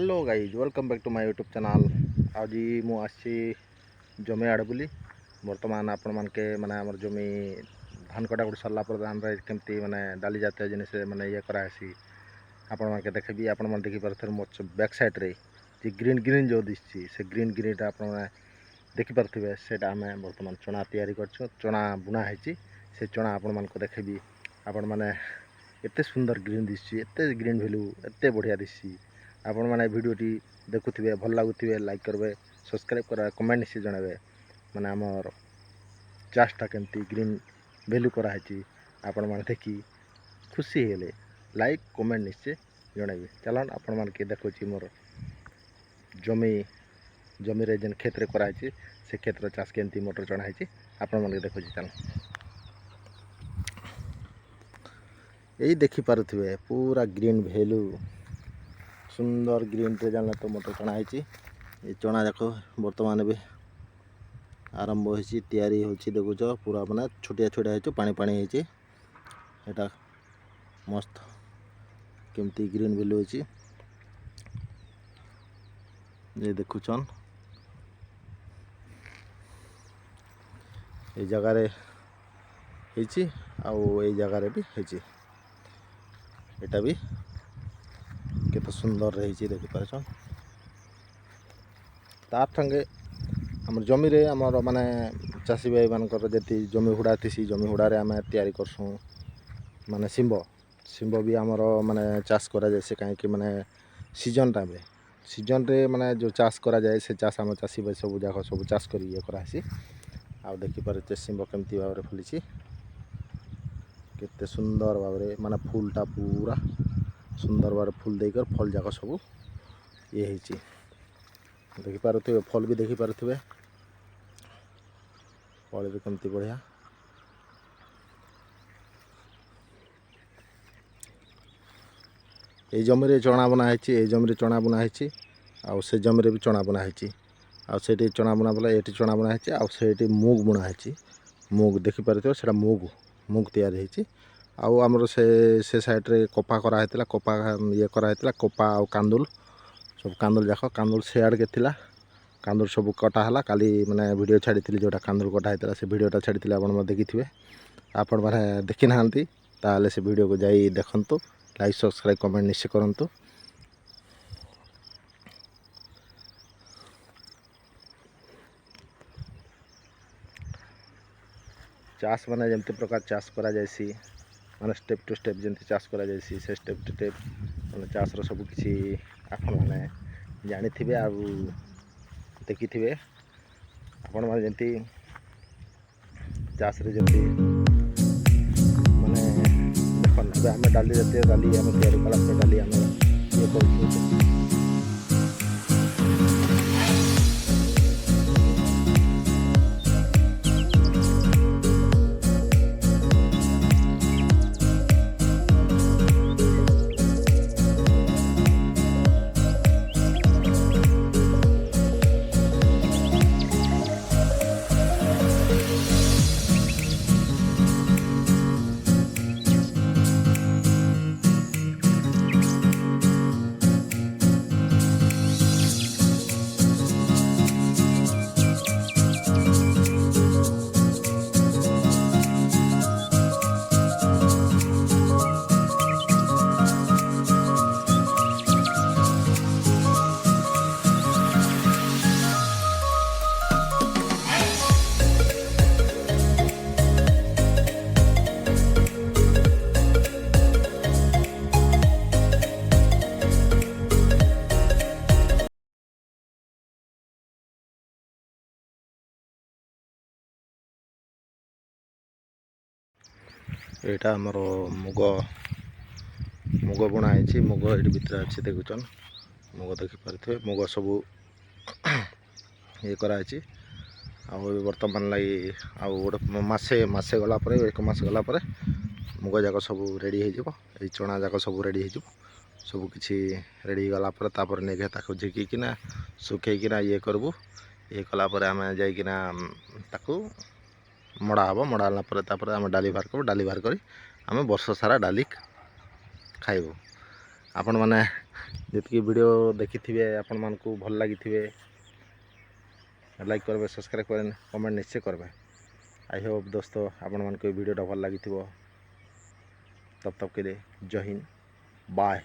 Hello guys welcome back to my YouTube channel. आज मु आसी जमी आड़े बुली बर्तमान आपण मानके माने हमर जमी धान कटा गुड़ सरला पर धान रे केमती माने डाली जाते जिनिस माने ये करासी आपण मानके देखबी आपण मन देखि परथर मो बैक साइड रे जे ग्रीन ग्रीन जो दिसछि से ग्रीन ग्रीन टा आपण माने देखि परथिबे सेटा हमें बर्तमान चना तैयारी करछु। चना बुना हैछि से चना आपण मन को देखबी आपण माने एते सुंदर ग्रीन दिसछि एते ग्रीन वैल्यू एते बढ़िया दिसछि। आपण माने वीडियोटी देखुथिबे भल लागुथिबे लाइक करबे सब्सक्राइब करबे कमेंट निश्चय जणाबे माने हमर चाषटा केमती ग्रीन वैल्यू करा हैछि आपण माने देखि खुशी हेले लाइक कमेंट निश्चय जणाबे। चलन आपण मान के देखुछि मोर जमी रे जेन खेत रे करा हैछि से खेत रो चाष केमती मोटर चढ़ा हैछि आपण मान के देखुछि। चलन यही देखि पारुथिबे पूरा ग्रीन वैल्यू सुंदर ग्रीन रे जान तो मोटर चना है। ये चना जाक बर्तमान भी आरंभ हो तैयारी होची देखुच पूरा माने छोटिया छोटिया है पानी पानी है मस्त केमती ग्रीन वैल्यू होची ये देखुचन। ये जगह रे हेची आउ ये जगह रे भी हेची एटा भी केते सुंदर रही देखि पारछन। तार संगे हमर जमी रे हमर माने चासी भाई मानकर जति जमी हुडा थिसी जमी हुडा रे हमें तैयारी करसु माने सिंबो भी हमर माने चाष करा जाय से काहे कि माने सीजन रे माने जो चाष करा जाय से चाष हम चासी भाई सब जाक सब चाष करी ये करा हसी। आ देखि पारे सिंबो केमती भाव रे फुलिछि केते सुंदर भाव रे माने फूलटा पूरा सुंदर बार फूल देकर फल जाक सब ये देखि पारुथिबे फल भी देखि पारुथिबे फल भी केमती बढ़िया। ये जमी रे चना बना है ये जमी रे चना बना है आउ से जमी रे भी चना बना है आउ सेठी चना बना बोला एठी चना बना है आउ सेठी मूग बुना है मूग देखि पारुथिबे सेटा मूग तैयार है। आउ हमर से साइड रे कपा करा हेतला कपा ये करा हेतला कपा आउ कांदुल सब कांदुल जाक कांदुल सेआड के थिला कांदुल सब कटा हला काली माने वीडियो छाड़ी जोटा कांदुल कटा हेतला से वीडियोटा छाड़ी आपण देखिथिबे आपण माने देखि नाहंती ताले से वीडियो को जाई देखंतु लाइक सब्सक्राइब कमेंट निश्चय करंतु। चाष माने जमते प्रकार चाष करा जायसी माने स्टेप टू स्टेप जमते चाष करा जायसी से स्टेप टू स्टेप माने चाष रो सब किछि आपण माने जानि थिबे आ देखि थिबे आपण माने जमती चाष रे जमती माने देखन अब हम डाली जते डाली हम तैयारी कला पे डाली हम ये करछु। एटा हमर मुग बुना है मुग ये भितर अच्छे देखुचन मुग देखि पारे मुग सब ये कराई बर्तमान लगी आउ गोटे मसे गला एक मास गला मुग जाक सब रेडी हो चना जाक सब रेडी हो सब किसी रेडी गला नहीं झिकिना सुखैकिना ये करबू ये कलापर आम जाइकिना मड़ा हम मड़ा आम डाली बाहर करूँ डाली बाहर कर आम वर्ष सारा डाली खाइबू। आपण मैंने जितकी वीडियो देखी आपण मानकु भल लगी लाइक करबे सब्सक्राइब करें कमेंट निश्चय करबे। आई होप दोस्तों आपण मानकु वीडियोटा भल लगी तब तक के लिए जय हिंद बाय।